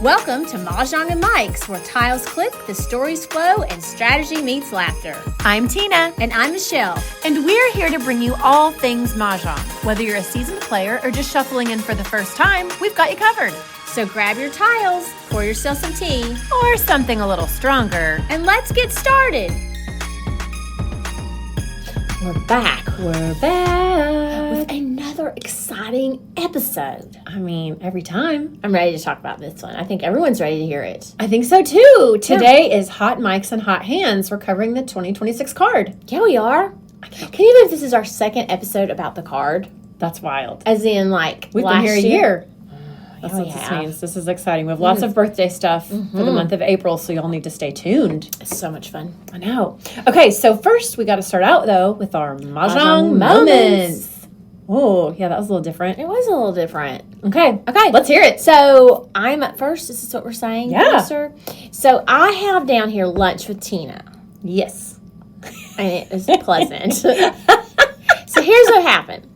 Welcome to Mahjong and Mics, where tiles click, the stories flow, and strategy meets laughter. I'm Tina. And I'm Michelle. And we're here to bring you all things Mahjong. Whether you're a seasoned player or just shuffling in for the first time, we've got you covered. So grab your tiles, pour yourself some tea, or something a little stronger, and let's get started. We're back with another exciting episode. I mean, every time. I'm ready to talk about this one. I think everyone's ready to hear it. I think so too. Today is Hot Mics and Hot Hands. We're covering the 2026 card. Yeah, we are. Can you believe this is our second episode about the card? That's wild. As in, like, we've been here a year. That's what this means. This is exciting. We have lots of birthday stuff for the month of April, so you'll need to stay tuned. It's so much fun. I know. Okay, so first we got to start out, though, with our Mahjong moments. Oh, yeah, that was a little different. It was a little different. Okay, let's hear it. So I'm up first. This is what we're saying, yeah. Producer? So I have down here lunch with Tina. Yes. And it was pleasant. So here's what happened.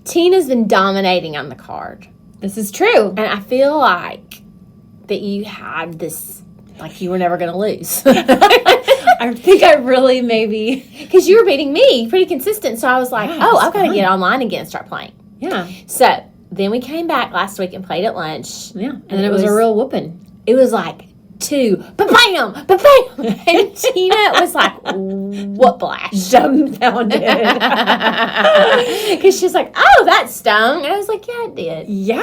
Tina's been dominating on the card. This is true. And I feel like that you had this, like you were never going to lose. I think I really maybe... Because you were beating me pretty consistent. So I was like, Yeah, I've got to get online again and start playing. Yeah. So then we came back last week and played at lunch. Yeah. And then it was a real whooping. It was like 2, ba-bam, ba-bam. And Tina was like, what blash? Dumbfounded. Because she's like, oh, that stung. And I was like, yeah, it did. Yeah.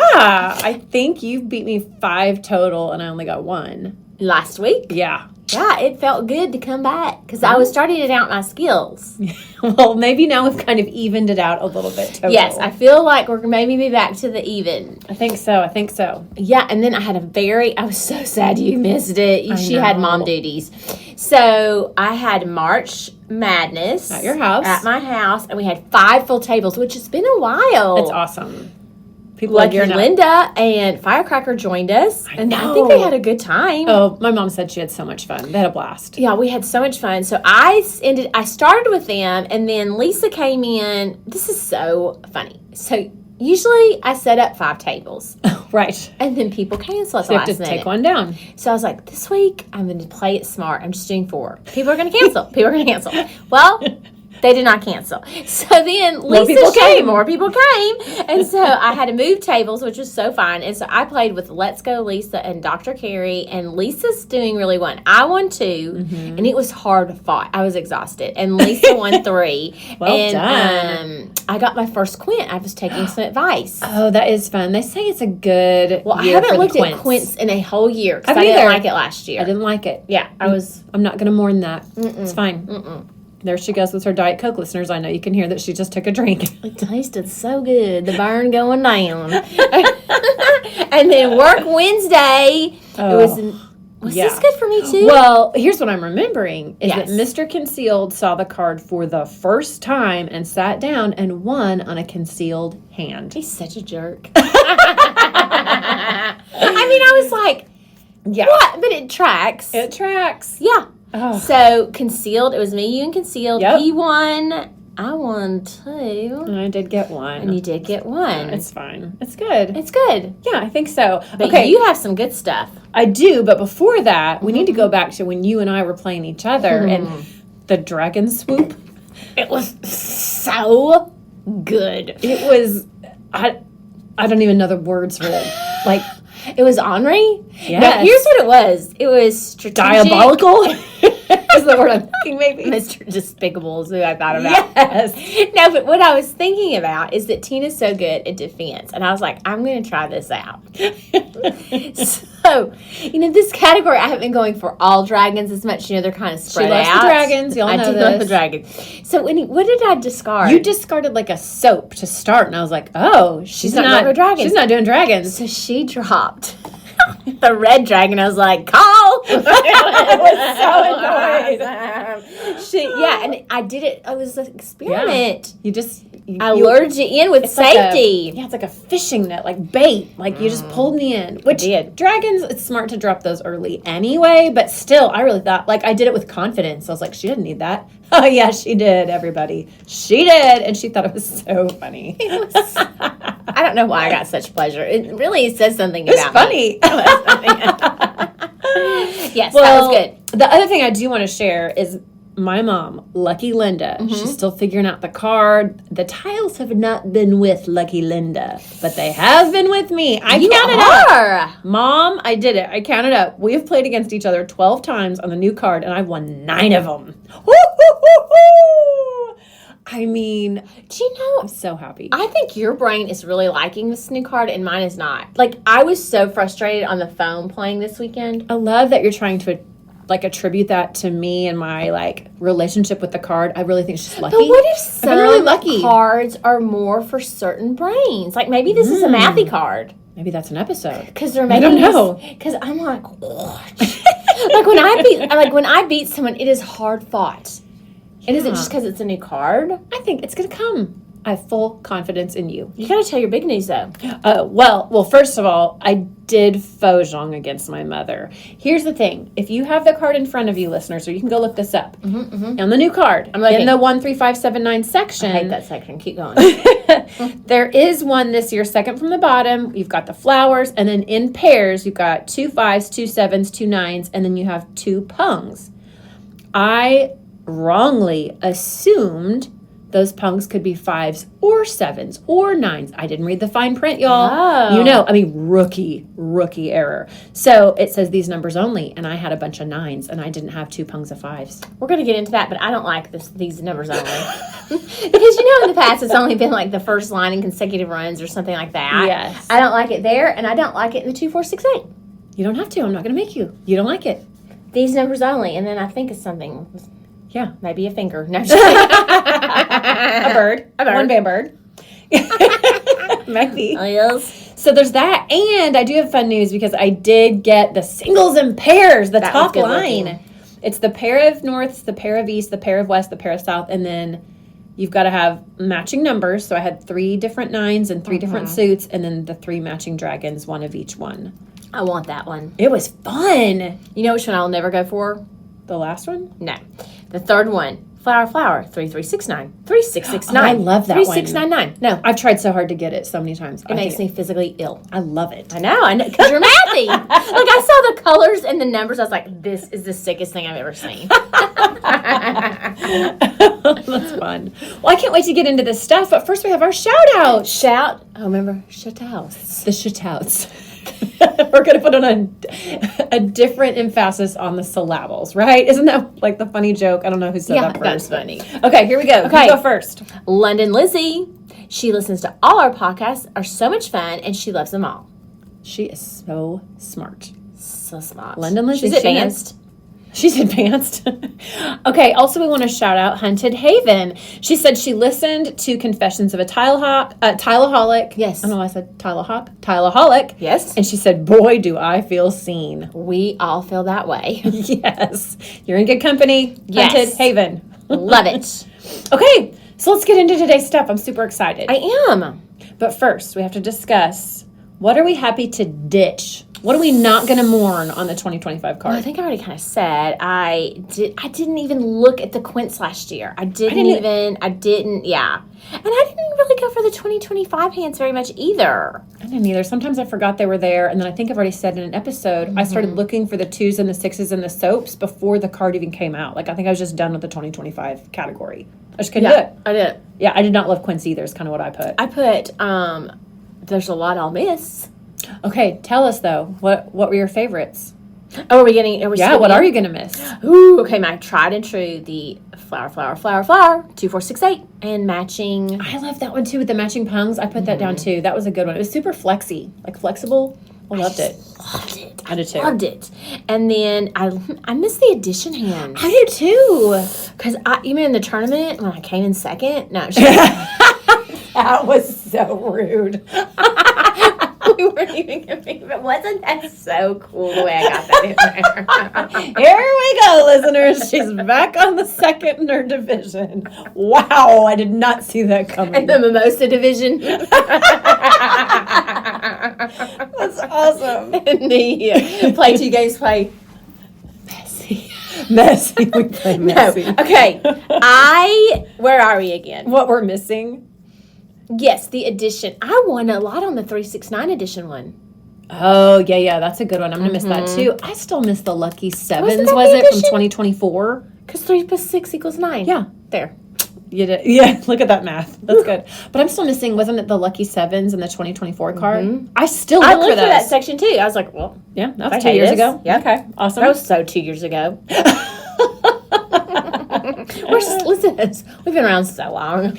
I think you beat me 5 total and I only got 1. Last week? Yeah. Yeah, it felt good to come back because I was starting to doubt my skills. Well, maybe now we've kind of evened it out a little bit total. Yes, I feel like we're maybe be back to the even. I think so. Yeah, and then I had I was so sad you missed it. She know. had mom duties. So I had March Madness. At your house. At my house, and we had 5 full tables, which has been a while. It's awesome. People Lucky Linda and Firecracker joined us. I think they had a good time. Oh, my mom said she had so much fun. They had a blast. Yeah, we had so much fun. So I started with them, and then Lisa came in. This is so funny. So usually I set up 5 tables. Right. And then people cancel at So the you last have to minute. take one down. So I was like, this week I'm going to play it smart. I'm just doing 4. People are going to cancel. Well, they did not cancel. So then Lisa more people came. And so I had to move tables, which was so fun. And so I played with Let's Go Lisa and Dr. Carey. And Lisa's doing really well. I won 2. And it was hard fought. I was exhausted. And Lisa won 3. Well done. I got my first quint. I was taking some advice. Oh, that is fun. They say it's a good Well, I year haven't for looked the at quints in a whole year because I I didn't either. like it last year. I didn't like it. Yeah, I'm not going to mourn that. It's fine. There she goes with her Diet Coke listeners. I know you can hear that she just took a drink. It tasted so good. The burn going down. And then work Wednesday. Was this good for me too? Well, here's what I'm remembering is Yes. that Mr. Concealed saw the card for the first time and sat down and won on a concealed hand. He's such a jerk. I mean, I was like, Yeah. what? But it tracks. It tracks. Yeah. Oh. So Concealed, it was me, you, and Concealed. Yep. He won. I won 2. I did get 1. And you did get 1. It's fine. It's good. It's good. Yeah, I think so. But okay. you have some good stuff. I do, but before that, we need to go back to when you and I were playing each other and the dragon swoop. It was so good. It was, I don't even know the words for it. Like, it was Henri? Yes. Now, here's what it was. It was strategic. diabolical is the word I'm thinking, maybe. Mr. Despicable is who I thought about. Yes. No, but what I was thinking about is that Tina's so good at defense. And I was like, I'm going to try this out. So, this category, I haven't been going for all dragons as much. They're kind of spread out. She loves the dragons. Y'all know I do this. love the dragons. So, what did I discard? You discarded like a soap to start, and I was like, oh, she's not doing dragons. She's not doing dragons. So she dropped the red dragon. I was like, call! It was so annoying. And I did it. It was an experiment. You just I lured you in with safety. It's like a fishing net, like bait. Like you just pulled me in. Which dragons, it's smart to drop those early anyway. But still, I really thought, like I did it with confidence. I was like, she didn't need that. Oh yeah, she did. Everybody, she did, and she thought it was so funny. I don't know why I got such pleasure. It really says something about funny. me. It was funny. Yes, Well, that was good. The other thing I do want to share is my mom, Lucky Linda. She's still figuring out the card. The tiles have not been with Lucky Linda, but they have been with me. I counted up. Mom, I did it. I counted up. We have played against each other 12 times on the new card, and I've won 9 of them. I mean, do you know? I'm so happy. I think your brain is really liking this new card, and mine is not. Like, I was so frustrated on the phone playing this weekend. I love that you're trying to attribute that to me and my relationship with the card. I really think she's lucky. But what if some really lucky. cards are more for certain brains? Like maybe this is a mathy card. Maybe that's an episode. Because they're making I don't know. Because I'm like, like when I beat someone, it is hard fought. And is it just because it's a new card? I think it's gonna come. I have full confidence in you. You gotta tell your big news though. Well, first of all, I did faux zhong against my mother. Here's the thing. If you have the card in front of you, listeners, or you can go look this up. On the new card, in the 13579 section. I hate that section. Keep going. There is one this year, second from the bottom. You've got the flowers, and then in pairs, you've got 2 5s, 2 7s, 2 9s, and then you have 2 pungs. I wrongly assumed those pungs could be 5s or 7s or 9s. I didn't read the fine print, y'all. Oh. You know, I mean, rookie error. So it says these numbers only, and I had a bunch of 9s, and I didn't have 2 pungs of 5s. We're going to get into that, but I don't like these numbers only. Because, in the past, it's only been like the first line in consecutive runs or something like that. Yes. I don't like it there, and I don't like it in the 2 4 6 8. You don't have to. I'm not going to make you. You don't like it. These numbers only, and then I think it's something. Yeah. Maybe a finger. No, just kidding. A bird. One band bird. Maybe. Oh, yes. So there's that. And I do have fun news because I did get the singles and pairs, the top line. Looking. It's the pair of norths, the pair of east, the pair of west, the pair of south, and then you've got to have matching numbers. So I had 3 different 9s and 3 different suits, and then the 3 matching dragons, 1 of each one. I want that one. It was fun. You know which one I'll never go for? The last one? No. The third one. Flower, 3369, 3669. I love that 3699. No, I've tried so hard to get it so many times. it makes me physically ill. I love it. I know, because you're mathy. Like, I saw the colors and the numbers. I was like, this is the sickest thing I've ever seen. That's fun. Well, I can't wait to get into this stuff, but first we have our shout-outs. Remember, shout-outs. The shout-outs. We're going to put on a different emphasis on the syllables, right? Isn't that like the funny joke? I don't know who said that first. That's funny. Okay, here we go. Okay. You go first. London Lizzie. She listens to all our podcasts, are so much fun, and she loves them all. She is so smart. So smart. London Lizzie. She's advanced. She's advanced. Okay, also we want to shout out Hunted Haven. She said she listened to Confessions of a Tileholic. Yes. I don't know why I said Tileholic. Yes. And she said, boy, do I feel seen. We all feel that way. Yes. You're in good company. Yes. Hunted Haven. Love it. Okay, so let's get into today's stuff. I'm super excited. I am. But first, we have to discuss, what are we happy to ditch? What are we not going to mourn on the 2025 card? Well, I think I already kind of said I didn't even look at the quints last year. I didn't. And I didn't really go for the 2025 hands very much either. I didn't either. Sometimes I forgot they were there, and then I think I've already said in an episode, I started looking for the 2s and the 6s and the soaps before the card even came out. Like, I think I was just done with the 2025 category. I just couldn't do it. I did. Yeah, I did not love quints either, is kind of what I put. I put, there's a lot I'll miss. Okay, tell us, though. What were your favorites? Oh, what are you going to miss? Ooh, okay, my tried and true, the flower, 2 4 6 8, and matching. I love that one, too, with the matching pungs. I put that down, too. That was a good one. It was super flexy, like flexible. I loved it. Loved it. I did, too. Loved it. And then I missed the addition hands. I did, too. Because you mean in the tournament when I came in second? No, that was so rude. we weren't even competing. But wasn't that so cool the way I got that in there? Here we go, listeners. She's back on the second in her division. Wow, I did not see that coming. And the mimosa division. That's awesome. And the play 2 games play messy. Messy. We play messy. No. Okay. Where are we again? What we're missing? Yes, the edition. I won a lot on the 369 edition one. Oh, yeah, that's a good one. I'm going to miss that too. I still miss the Lucky Sevens, that was the it, from edition? 2024? Because 3 plus 6 equals 9. Yeah. There. You did. Yeah, look at that math. That's good. But I'm still missing, wasn't it the Lucky Sevens in the 2024 card? I still look I for looked those. for that section too. I was like, well, Yeah, that I was 2 hate years this. ago. Yeah. Okay, awesome. that was so 2 years ago. Listen, we've been around so long.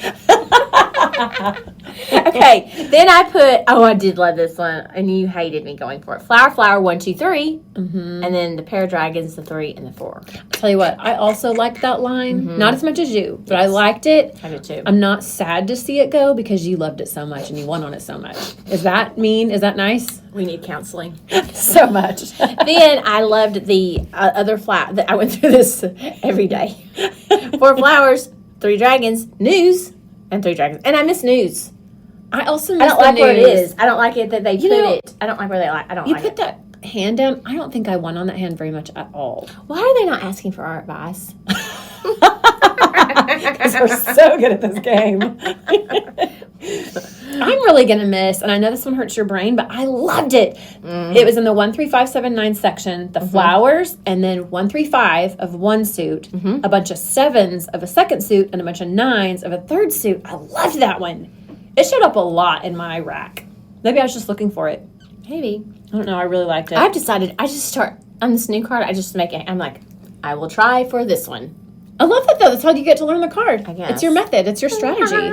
Okay, then I put, I did love this one, and you hated me going for it. Flower, flower, 1, 2, 3. And then the pair of dragons, the 3 and the 4. Tell you what, I also liked that line. Not as much as you, but I liked it. I did too. I'm not sad to see it go because you loved it so much and you won on it so much. Is that mean? Is that nice? We need counseling. So much. Then I loved the other flower. I went through this every day. 4 flowers, 3 dragons, news, and 3 dragons. And I miss news. I also miss I don't the like news. where it is. I don't like it that they put know, it. I don't like where they like. I don't You like put it. that hand down. I don't think I won on that hand very much at all. Why are they not asking for our advice? Because we're so good at this game. I'm really going to miss, and I know this one hurts your brain, but I loved it. It was in the 1, 3, 5, 7, 9 section, the flowers, and then 1, 3, 5 of one suit, a bunch of 7s of a second suit, and a bunch of 9s of a third suit. I loved that one. It showed up a lot in my rack. Maybe I was just looking for it. Maybe. I don't know. I really liked it. I've decided I just start on this new card. I just make it. I'm like, I will try for this one. I love that, though. That's how you get to learn the card. I guess. It's your method. It's your strategy.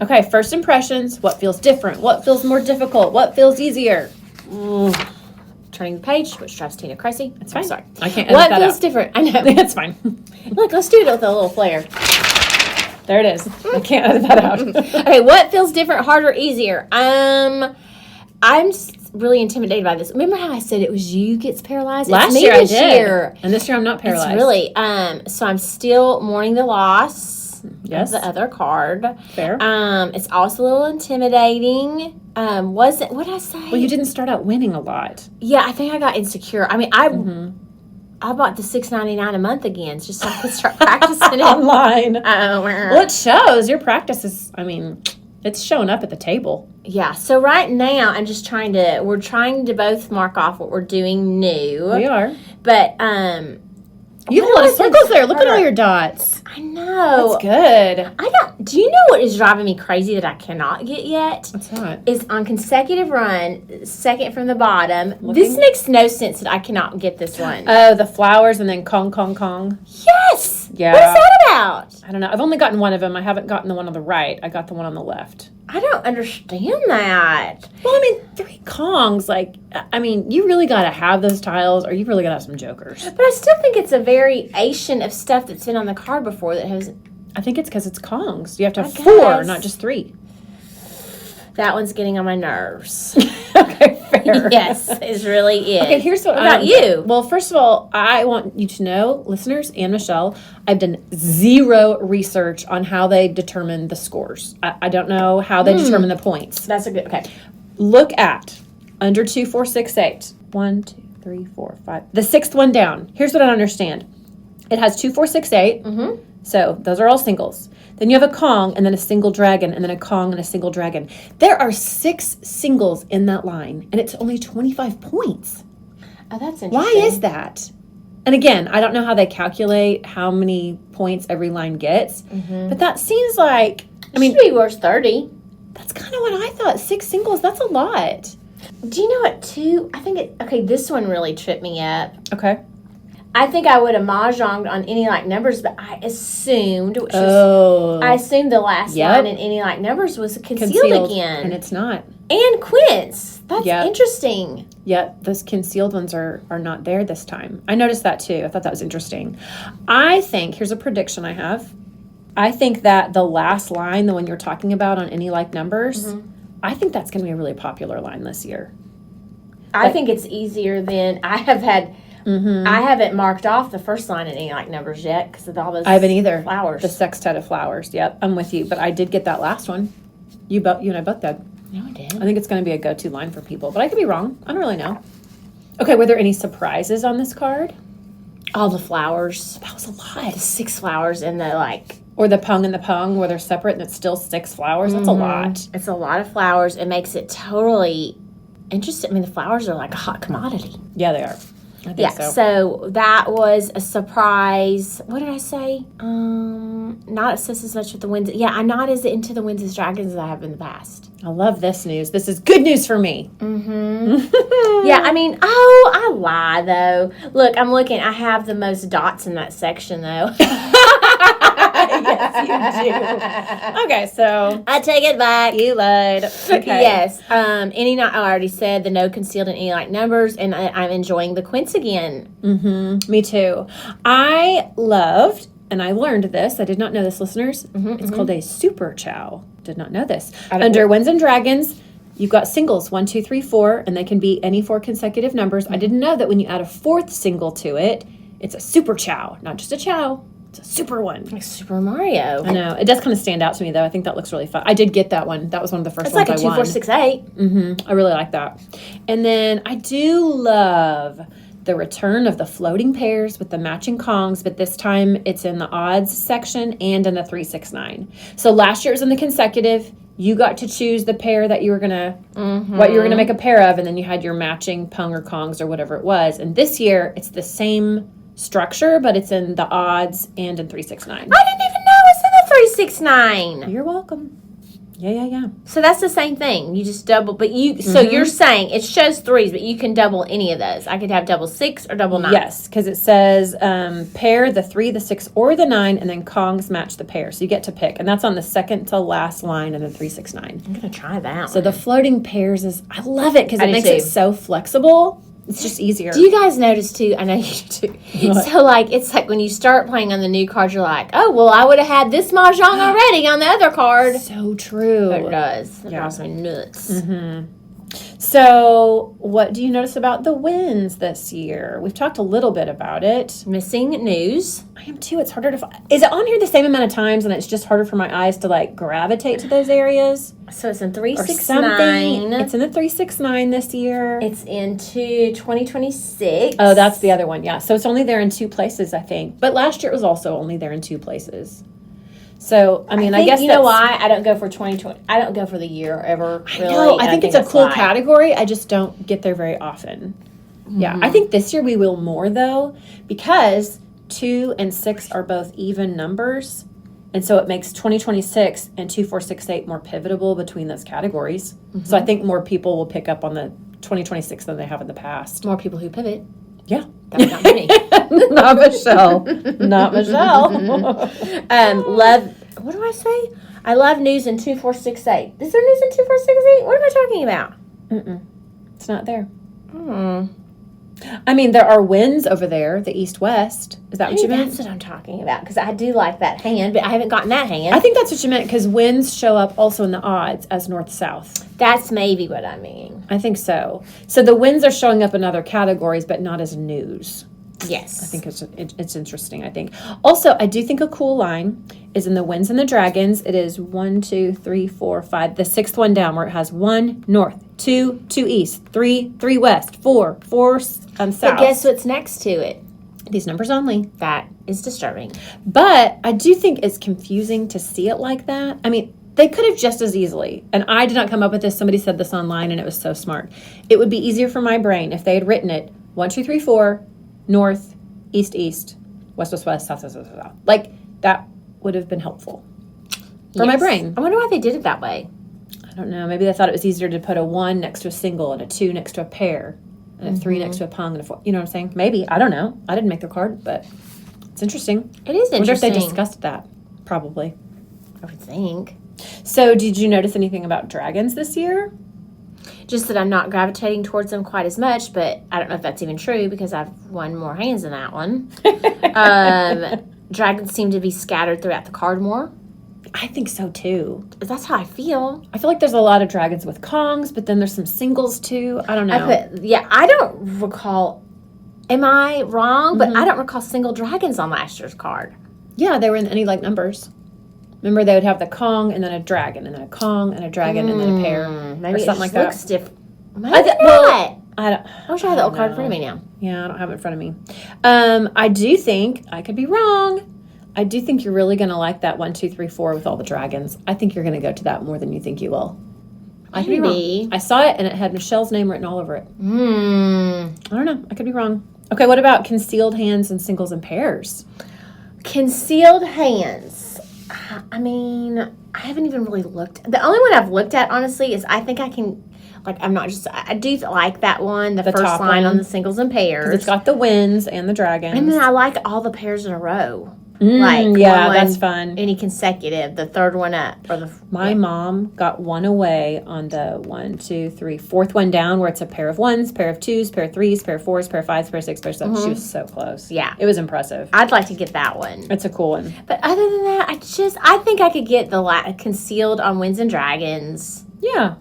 Okay, first impressions. What feels different? What feels more difficult? What feels easier? Turning the page, which drives Tina crazy. It's fine. Sorry. I can't edit What that feels out. different? I know. It's fine. Look, let's do it with a little flair. There it is. I can't edit that out. Okay, what feels different, harder, easier? I'm just really intimidated by this. Remember how I said it was you gets paralyzed? Last it's me year I this did. year. And this year I'm not paralyzed. It's really so I'm still mourning the loss Yes. of the other card. Fair. It's also a little intimidating. What did I say? Well, you didn't start out winning a lot. Yeah, I think I got insecure. I mean, I bought the $6.99 a month again just so I could start practicing it. Online. Well, Well, it shows. Your practice is, it's showing up at the table. yeah. So right now, we're trying to both mark off what we're doing new. We are. But You have a lot of circles there. Look at all your dots. I know. That's good. Do you know what is driving me crazy that I cannot get yet? What's that? Is on consecutive run, second from the bottom. Looking? This makes no sense that I cannot get this one. Oh, the flowers and then Kong, Kong, Kong. Yes. Yeah. What is that about? I don't know. I've only gotten one of them. I haven't gotten the one on the right. I got the one on the left. I don't understand that. Well, 3 Kongs, you really got to have those tiles or you really got to have some jokers. But I still think it's a variation of stuff that's been on the card before that has. I think it's because it's Kongs. You have to have I 4, guess. not just 3. That one's getting on my nerves. Okay, fair. Yes, it really is. Okay, here's what about you. Well, first of all, I want you to know, listeners and Michelle, I've done 0 research on how they determine the scores. I don't know how they determine the points. That's a good. Okay. Look at under 2, 4, 6, 8. 1, 2, 3, 4, 5. The 6th one down. Here's what I don't understand. It has 2, 4, 6, 8. Mm-hmm. So those are all singles. Then you have a Kong and then a single dragon and then a Kong and a single dragon. There are 6 singles in that line and it's only 25 points. Oh, that's interesting. Why is that? And again, I don't know how they calculate how many points every line gets, but that seems like, It should be worth 30. that's kind of what I thought. 6 singles, that's a lot. Do you know what, too? I think this one really tripped me up. Okay. I think I would have mahjonged on any like numbers, but I assumed, Oh. I assumed the last Yep. line in any like numbers was concealed again. And it's not. And quints. That's Yep. interesting. Yep, those concealed ones are not there this time. I noticed that too. I thought that was interesting. I think, here's a prediction I have. I think that the last line, the one you're talking about on any like numbers, I think that's going to be a really popular line this year. I think it's easier than I have had. I haven't marked off the first line in any like numbers yet because of all those. I haven't either. Flowers. The sextet of flowers. Yep, I'm with you. But I did get that last one. You and I both did. No, I didn't. I think it's going to be a go-to line for people, but I could be wrong. I don't really know. Okay, were there any surprises on this card? All the flowers. That was a lot. The 6 flowers and the like. Or the pung and the pung where they're separate and it's still 6 flowers. That's a lot. It's a lot of flowers. It makes it totally interesting. I mean, the flowers are like a hot commodity. Yeah, they are. I think so that was a surprise. What did I say? Not obsessed as much with the winds. Yeah, I'm not as into the winds as dragons as I have in the past. I love this news. This is good news for me. Yeah, I mean, I lie though. Look, I'm looking. I have the most dots in that section though. Yes, you do. Okay, so I take it back. you lied. Okay. Yes. Any night, I already said the no concealed in any like numbers, and I'm enjoying the quince again. Me too. I loved, and I learned this. I did not know this, listeners. It's called a super chow. Did not know this. Under Winds and Dragons, you've got singles 1, 2, 3, 4, and they can be any 4 consecutive numbers. I didn't know that when you add a 4th single to it, it's a super chow, not just a chow. It's a super one. Like Super Mario. I know. It does kind of stand out to me, though. I think that looks really fun. I did get that one. That was one of the first ones I won. It's like a 2, 4, 6, 8. I really like that. And then I do love the return of the floating pairs with the matching Kongs, but this time it's in the odds section and in the 3, 6, 9. So last year it was in the consecutive. You got to choose the pair that you were gonna, what you were gonna make a pair of, and then you had your matching Pung or Kongs or whatever it was. And this year it's the same structure, but it's in the odds and in 3, 6, 9. I didn't even know it's in the 3, 6, 9. You're welcome. Yeah. So that's the same thing. You just double, but you. So you're saying it shows 3s, but you can double any of those. I could have double 6 or double 9. Yes, because it says pair the 3, the 6, or the 9, and then Kongs match the pair. So you get to pick, and that's on the second to last line in the 3, 6, 9. I'm gonna try that. So the floating pairs I love it because it makes it so flexible. It's just easier. Do you guys notice too? I know you do. So like it's like when you start playing on the new card, you're like, oh well, I would have had this mahjong already on the other card. So true. It does. It drives me nuts. So, what do you notice about the winds this year? We've talked a little bit about it. Missing news. I am too. It's harder to find. Is it on here the same amount of times and it's just harder for my eyes to like gravitate to those areas? So it's in 3, Or 6, something. 9. It's in the 3, 6, 9 this year. It's into 2026. Oh, that's the other one. Yeah. So it's only there in 2 places, I think. But last year it was also only there in 2 places. So, I mean, I guess you know why I don't go for 2020. I don't go for the year ever. Really. No, I think it's a cool category. I just don't get there very often. Yeah, I think this year we will more though, because 2 and 6 are both even numbers, and so it makes 2026 and 2, 4, 6, 8 more pivotable between those categories. So I think more people will pick up on the 2026 than they have in the past. More people who pivot. Yeah. That was not me. Not Michelle. Not Michelle. Love. What do I say? I love news in 2, 4, 6, 8. Is there news in 2, 4, 6, 8? What am I talking about? It's not there. I mean, there are winds over there, the east-west. Is that what you meant? That's what I'm talking about, because I do like that hand, but I haven't gotten that hand. I think that's what you meant, because winds show up also in the odds as north-south. That's maybe what I mean. I think so. So the winds are showing up in other categories, but not as news. Yes. I think it's interesting, I think. Also, I do think a cool line is in the winds and the dragons. It is 1, 2, 3, 4, 5. The 6th one down where it has 1 north, 2 east, 3 west, 4 south. But guess what's next to it? These numbers only. That is disturbing. But I do think it's confusing to see it like that. I mean, they could have just as easily, and I did not come up with this. Somebody said this online, and it was so smart. It would be easier for my brain if they had written it 1, 2, 3, 4, north, east, west, south. Like, that would have been helpful for my brain. I wonder why they did it that way. I don't know. Maybe they thought it was easier to put a 1 next to a single and a 2 next to a pair and a 3 next to a pung and a 4. You know what I'm saying? Maybe. I don't know. I didn't make the card, but it's interesting. It is interesting. I wonder if they discussed that. Probably. I would think. So, did you notice anything about dragons this year? Just that I'm not gravitating towards them quite as much, but I don't know if that's even true because I've won more hands in that one. Dragons seem to be scattered throughout the card more. I think so too. That's how I feel. I feel like there's a lot of dragons with Kongs, but then there's some singles too. I don't know. I don't recall. Am I wrong? But I don't recall single dragons on last year's card. Yeah, they were in any like numbers. Remember, they would have the Kong and then a dragon, and then a Kong and a dragon, and then a pair, maybe or something like that. Looks different. Maybe not. I wish I had the old card in front of me now. Yeah, I don't have it in front of me. I do think, I could be wrong, I do think you're really going to like that 1, 2, 3, 4 with all the dragons. I think you're going to go to that more than you think you will. I could be wrong. I saw it and it had Michelle's name written all over it. I don't know. I could be wrong. Okay, what about concealed hands and singles and pairs? Concealed hands. I mean, I haven't even really looked. The only one I've looked at, honestly, is I think I can. Like, I do like that one, the first line on the singles and pairs. It's got the winds and the dragons. And then I like all the pairs in a row. That's fun. Any consecutive, the third one up. My mom got one away on the 1, 2, 3, fourth one down where it's a pair of ones, pair of twos, pair of threes, pair of fours, pair of fives, pair of six, pair of seven. She was so close. Yeah. It was impressive. I'd like to get that one. It's a cool one. But other than that, I think I could get the concealed on winds and dragons. Yeah.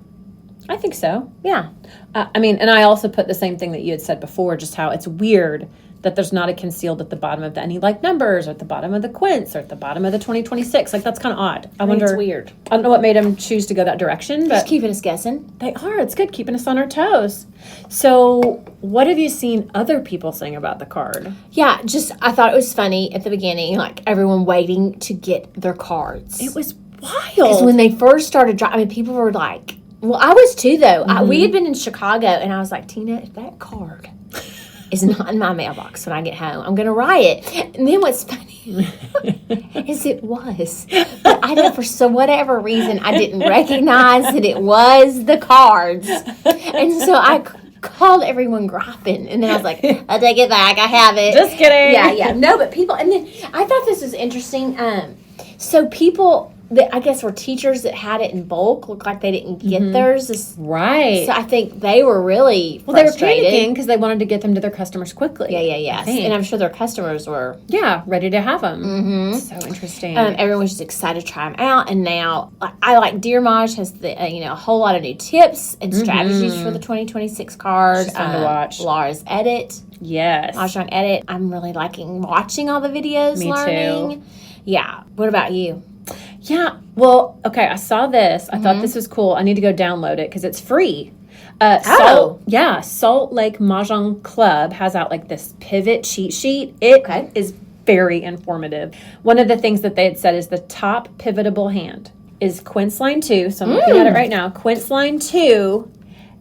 I think so. Yeah. And I also put the same thing that you had said before, just how it's weird that there's not a concealed at the bottom of any like numbers or at the bottom of the quints or at the bottom of the 2026. Like, that's kind of odd. I wonder. It's weird. I don't know what made them choose to go that direction, but just keeping us guessing. They are. It's good keeping us on our toes. So, what have you seen other people saying about the card? Yeah, I thought it was funny at the beginning, like everyone waiting to get their cards. It was wild. Because when they first started, people were like, well, I was too, though. We had been in Chicago, and I was like, Tina, if that card is not in my mailbox when I get home, I'm going to write it. And then what's funny is it was. But I know for whatever reason, I didn't recognize that it was the cards. And so I called everyone griping. And then I was like, I'll take it back. I have it. Just kidding. Yeah. No, but people, and then I thought this was interesting. So people that I guess were teachers that had it in bulk looked like they didn't get theirs. Right. So I think they were really frustrated. They were panicking because they wanted to get them to their customers quickly. Yeah. And I'm sure their customers were ready to have them. So interesting. Everyone's just excited to try them out. And now I like Dear Maj has a whole lot of new tips and strategies for the 2026 card. She's fun to watch. Laura's Edit. Yes. Mahjong Edit. I'm really liking watching all the videos. Me learning. too. Yeah. What about you? Yeah. Well, okay. I saw this. I thought this was cool. I need to go download it because it's free. Salt Lake Mahjong Club has out like this pivot cheat sheet. It is very informative. One of the things that they had said is the top pivotable hand is quince line 2. So I'm looking at it right now. Quince line 2,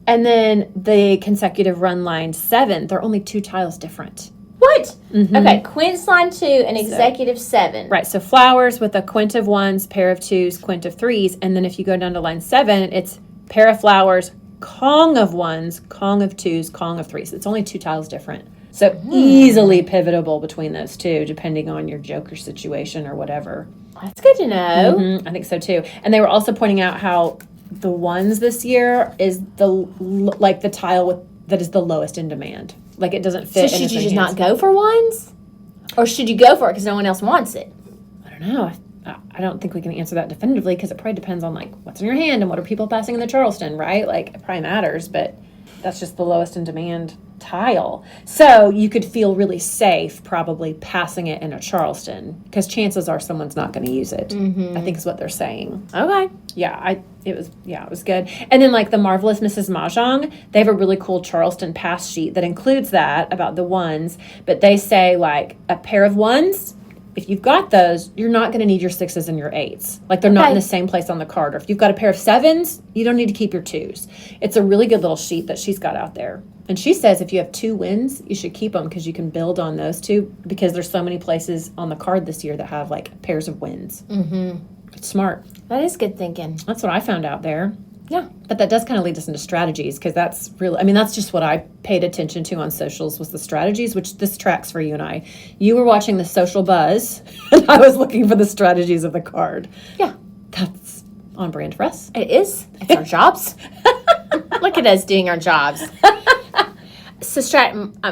and then the consecutive run line 7. They're only 2 tiles different. What? Okay, quince line 2 and executive 7. Right, so flowers with a quint of 1s, pair of 2s, quint of 3s, and then if you go down to line 7, it's pair of flowers, Kong of 1s, Kong of 2s, Kong of 3s. It's only 2 tiles different. So easily pivotable between those two, depending on your joker situation or whatever. That's good to know. I think so too. And they were also pointing out how the 1s this year is the tile that is the lowest in demand. Like, it doesn't fit. So should you just not go for 1s? Or should you go for it because no one else wants it? I don't know. I don't think we can answer that definitively because it probably depends on, like, what's in your hand and what are people passing in the Charleston, right? Like, it probably matters, but that's just the lowest in demand tile. So you could feel really safe probably passing it in a Charleston because chances are someone's not going to use it. I think is what they're saying. Okay. Yeah, it was good. And then, like, the Marvelous Mrs. Mahjong, they have a really cool Charleston pass sheet that includes that about the 1s, but they say, like, a pair of 1s, if you've got those, you're not going to need your 6s and your 8s. Like, they're not in the same place on the card. Or if you've got a pair of 7s, you don't need to keep your 2s. It's a really good little sheet that she's got out there. And she says if you have 2 wins, you should keep them because you can build on those 2 because there's so many places on the card this year that have, like, pairs of wins. It's smart. That is good thinking. That's what I found out there. Yeah. But that does kind of lead us into strategies because that's really, that's just what I paid attention to on socials was the strategies, which this tracks for you and I. You were watching the social buzz and I was looking for the strategies of the card. Yeah. That's on brand for us. It is. It's our jobs. Look at us doing our jobs. So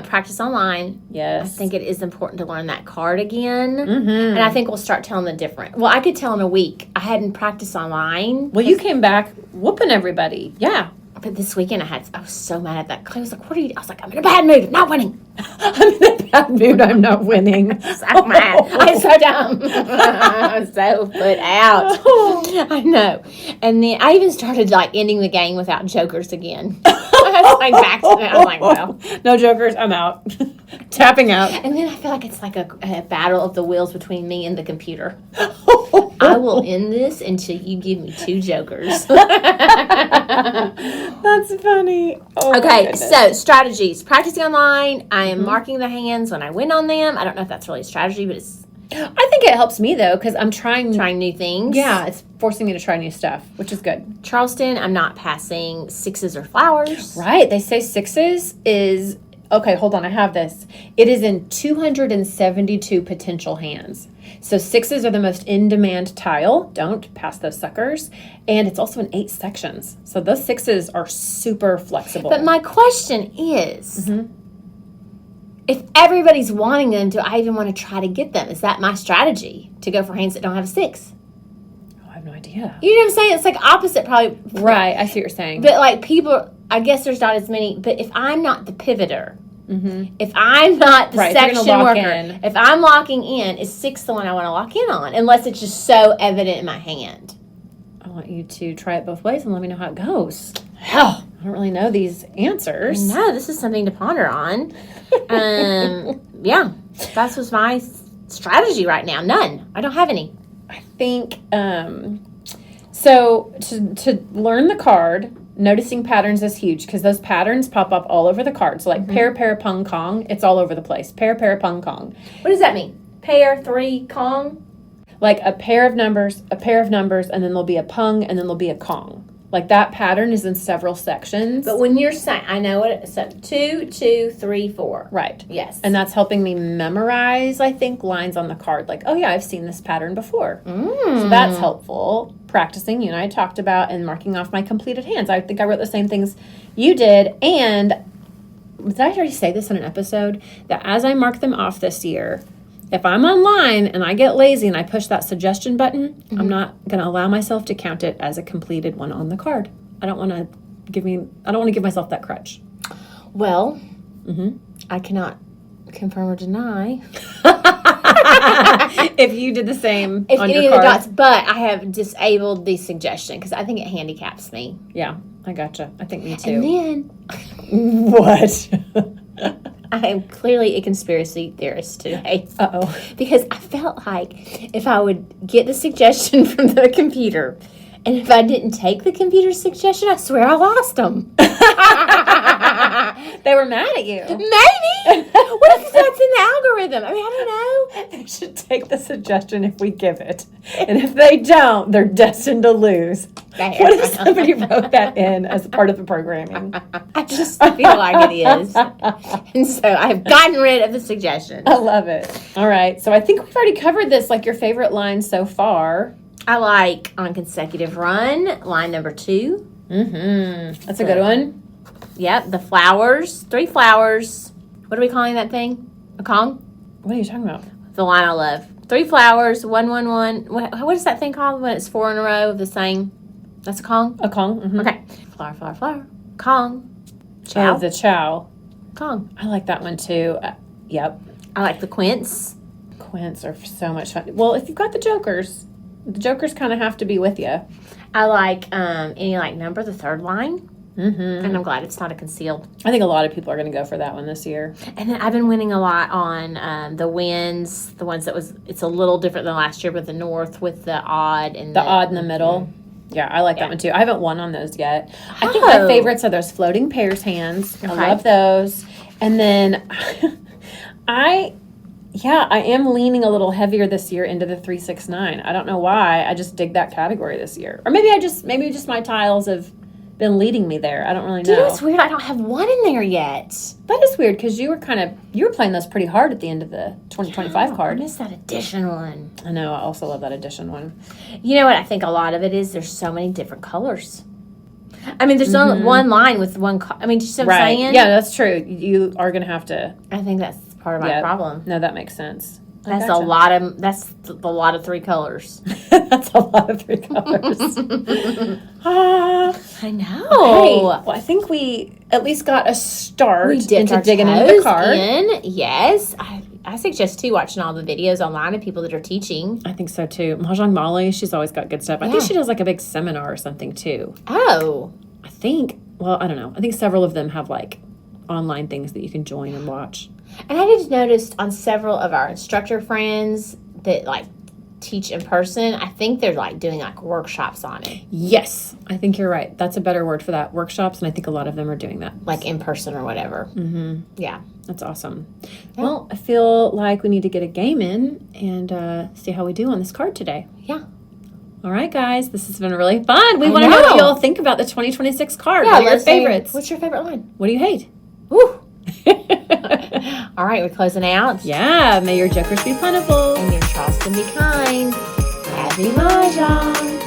practice online. Yes. I think it is important to learn that card again. And I think we'll start telling the different. Well, I could tell in a week. I hadn't practiced online. Well, you came back whooping everybody. Yeah. But this weekend I was so mad at that. Clay was like, what are you? I was like, I'm in a bad mood. I'm not winning. I'm in a bad mood. I'm not winning. So mad. I'm so dumb. I'm so put out. I know. And then I even started like ending the game without jokers again. I was like back to it. I'm like, well. No jokers. I'm out. Tapping out. And then I feel like it's like a battle of the wills between me and the computer. I will end this until you give me 2 jokers. That's funny. Oh, okay, so strategies. Practicing online. I am marking the hands when I win on them. I don't know if that's really a strategy, but it's I think it helps me though because I'm trying new things. Yeah, it's forcing me to try new stuff, which is good. Charleston, I'm not passing 6s or flowers. Right. They say 6s is okay, hold on, I have this. It is in 272 potential hands. So 6s are the most in-demand tile. Don't pass those suckers. And it's also in 8 sections. So those 6s are super flexible. But my question is, if everybody's wanting them, do I even want to try to get them? Is that my strategy, to go for hands that don't have a 6? Oh, I have no idea. You know what I'm saying? It's like opposite probably. Right, I see what you're saying. But like people, I guess there's not as many. But if I'm not the pivoter, if I'm not the section worker, if I'm locking in, is 6 the one I want to lock in on? Unless it's just so evident in my hand. I want you to try it both ways and let me know how it goes. Hell, I don't really know these answers. No, this is something to ponder on. Yeah, that was my strategy right now. None. I don't have any. I think, so to learn the card, noticing patterns is huge because those patterns pop up all over the card. So like pair, pung, kong, it's all over the place. Pair, pung, kong. What does that mean? Pair, 3, kong? Like a pair of numbers, and then there'll be a pung, and then there'll be a kong. Like that pattern is in several sections. But when you're saying, I know what it's 2, 2, 3, 4. Right. Yes. And that's helping me memorize, I think, lines on the card. Like, oh yeah, I've seen this pattern before. So that's helpful. Practicing, you and I talked about, and marking off my completed hands. I think I wrote the same things you did. And did I already say this in an episode? That as I mark them off this year, if I'm online and I get lazy and I push that suggestion button, I'm not going to allow myself to count it as a completed one on the card. I don't want to give myself that crutch. Well, I cannot confirm or deny. If you did the same If on any your of the card. dots, but I have disabled the suggestion because I think it handicaps me. Yeah, I gotcha. I think me too. And then What? I am clearly a conspiracy theorist today. Uh-oh. Because I felt like if I would get the suggestion from the computer, and if I didn't take the computer's suggestion, I swear I lost them. They were mad at you. Maybe. What if that's in the algorithm? I mean, I don't know. They should take the suggestion if we give it. And if they don't, they're destined to lose. There. What if somebody wrote that in as part of the programming? I just feel like it is. And so I've gotten rid of the suggestions. I love it. All right. So I think we've already covered this, like your favorite line so far. I like on consecutive run, line number 2. That's a good one. Yep, the flowers, 3 flowers. What are we calling that thing? A Kong? What are you talking about? The line I love. 3 flowers, 1, 1, 1. What is that thing called when it's 4 in a row of the same? That's a Kong? A Kong. Mm-hmm. Okay. Flower, flower, flower. Kong. Chow. Oh, the chow. Kong. I like that one too. Yep. I like the quince. Quints are so much fun. Well, if you've got the jokers kind of have to be with you. I like any like number, the 3rd line. And I'm glad it's not a concealed. I think a lot of people are going to go for that one this year. And then I've been winning a lot on the wins, the ones it's a little different than last year, but the north with the odd and the odd in the middle. Yeah, I like that one too. I haven't won on those yet. I think my favorites are those floating pairs hands. Okay. I love those. And then I am leaning a little heavier this year into the 3-6-9. I don't know why. I just dig that category this year. Or maybe just my tiles have been leading me there. I don't really know. Do you know what's weird? I don't have one in there yet. That is weird because you were playing those pretty hard at the end of the 2025 card. I missed that addition one. I know. I also love that addition one. You know what? I think a lot of it is there's so many different colors. I mean, there's only one line with one. I mean, do you see what I'm saying? Yeah, that's true. You are going to have to. I think that's part of my problem. No, that makes sense. That's gotcha. a lot of. That's a lot of 3 colors. That's a lot of 3 colors. I know. Hey, well, I think we at least got a start We dipped into our digging into the toes card. in. Yes, I suggest too watching all the videos online of people that are teaching. I think so too. Mahjong Molly, she's always got good stuff. I think Yeah. she does like a big seminar or something too. Oh, I think, well, I don't know. I think several of them have like online things that you can join and watch. and I did notice on several of our instructor friends that like teach in person. I think they're like doing like workshops on it, Yes, I think you're right. That's a better word for that. Workshops, and I think a lot of them are doing that. like in person or whatever. Mm-hmm. Yeah. That's awesome. Well, I feel like we need to get a game in and see how we do on this card today. Yeah. All right, guys, this has been really fun. We I want to know what know. y'all think about the 2026 card. Yeah. What are your let's say- favorites? What's your favorite line? What do you hate? Woo. All right, we're closing out. Yeah, may your jokers be plentiful. And your Charleston be kind. Happy Mahjong.